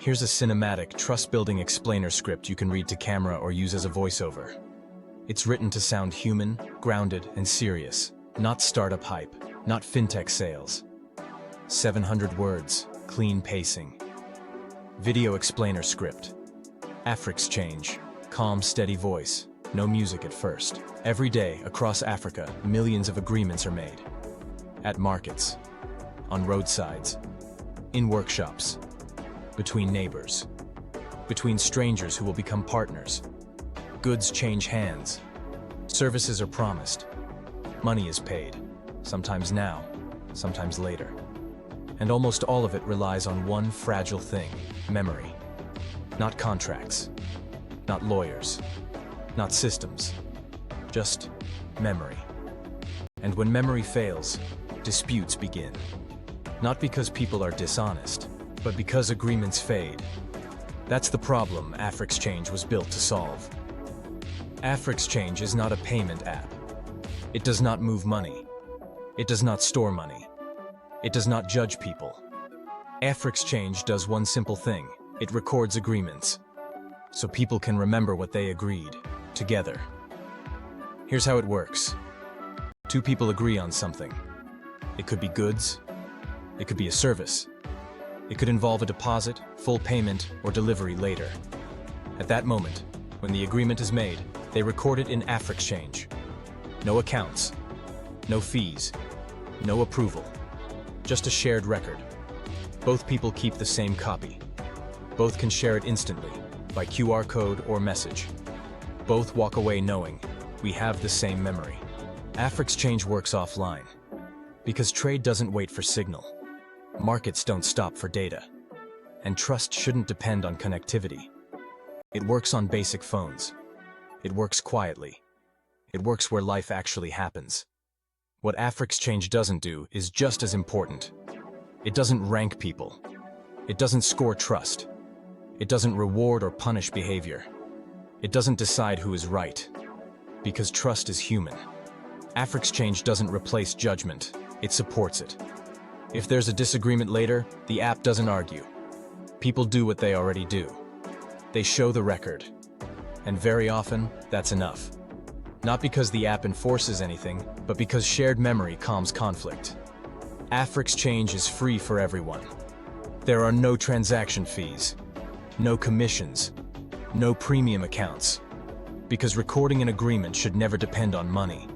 Here's a cinematic, trust-building explainer script you can read to camera or use as a voiceover. It's written to sound human, grounded, and serious, not startup hype, not fintech sales. 700 words, clean pacing. Video explainer script. Afrixchange, calm, steady voice, no music at first. Every day, across Africa, millions of agreements are made. At markets, on roadsides, in workshops, between neighbors, between strangers who will become partners. Goods change hands. Services are promised. Money is paid, sometimes now, sometimes later. And almost all of it relies on one fragile thing: memory. Not contracts, not lawyers, not systems, just memory. And when memory fails, disputes begin. Not because people are dishonest, but because agreements fade. That's the problem Afrixchange was built to solve. Afrixchange is not a payment app. It does not move money. It does not store money. It does not judge people. Afrixchange does one simple thing: it records agreements, so people can remember what they agreed, together. Here's how it works. Two people agree on something. It could be goods. It could be a service. It could involve a deposit, full payment, or delivery later. At that moment, when the agreement is made, they record it in Afrixchange. No accounts, no fees, no approval, just a shared record. Both people keep the same copy. Both can share it instantly, by QR code or message. Both walk away knowing, we have the same memory. Afrixchange works offline, because trade doesn't wait for signal. Markets don't stop for data. And trust shouldn't depend on connectivity. It works on basic phones. It works quietly. It works where life actually happens. What Afrixchange doesn't do is just as important. It doesn't rank people. It doesn't score trust. It doesn't reward or punish behavior. It doesn't decide who is right. Because trust is human. Afrixchange doesn't replace judgment. It supports it. If there's a disagreement later, the app doesn't argue. People do what they already do. They show the record. And very often, that's enough. Not because the app enforces anything, but because shared memory calms conflict. Afrixchange is free for everyone. There are no transaction fees, no commissions, no premium accounts. Because recording an agreement should never depend on money.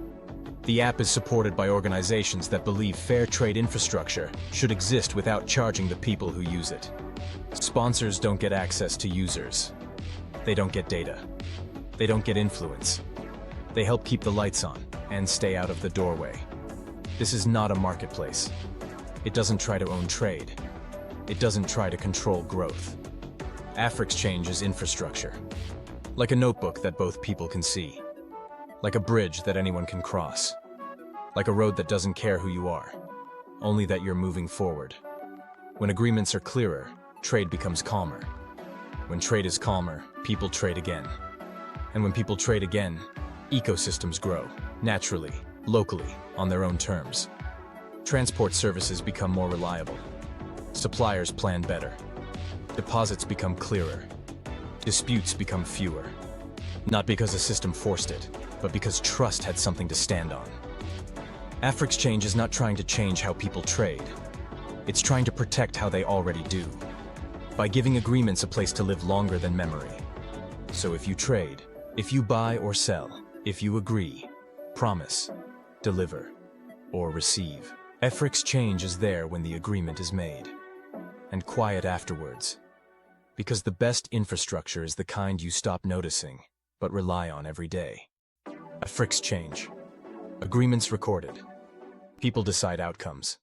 The app is supported by organizations that believe fair trade infrastructure should exist without charging the people who use it. Sponsors don't get access to users. They don't get data. They don't get influence. They help keep the lights on and stay out of the doorway. This is not a marketplace. It doesn't try to own trade. It doesn't try to control growth. Afrixchange is infrastructure. Like a notebook that both people can see. Like a bridge that anyone can cross. Like a road that doesn't care who you are, only that you're moving forward. When agreements are clearer, trade becomes calmer. When trade is calmer, people trade again. And when people trade again, ecosystems grow, naturally, locally, on their own terms. Transport services become more reliable. Suppliers plan better. Deposits become clearer. Disputes become fewer. Not because a system forced it, but because trust had something to stand on. Afrixchange is not trying to change how people trade. It's trying to protect how they already do, by giving agreements a place to live longer than memory. So if you trade, if you buy or sell, if you agree, promise, deliver, or receive, Afrixchange is there when the agreement is made, and quiet afterwards. Because the best infrastructure is the kind you stop noticing, but rely on every day. Afrixchange. Agreements recorded. People decide outcomes.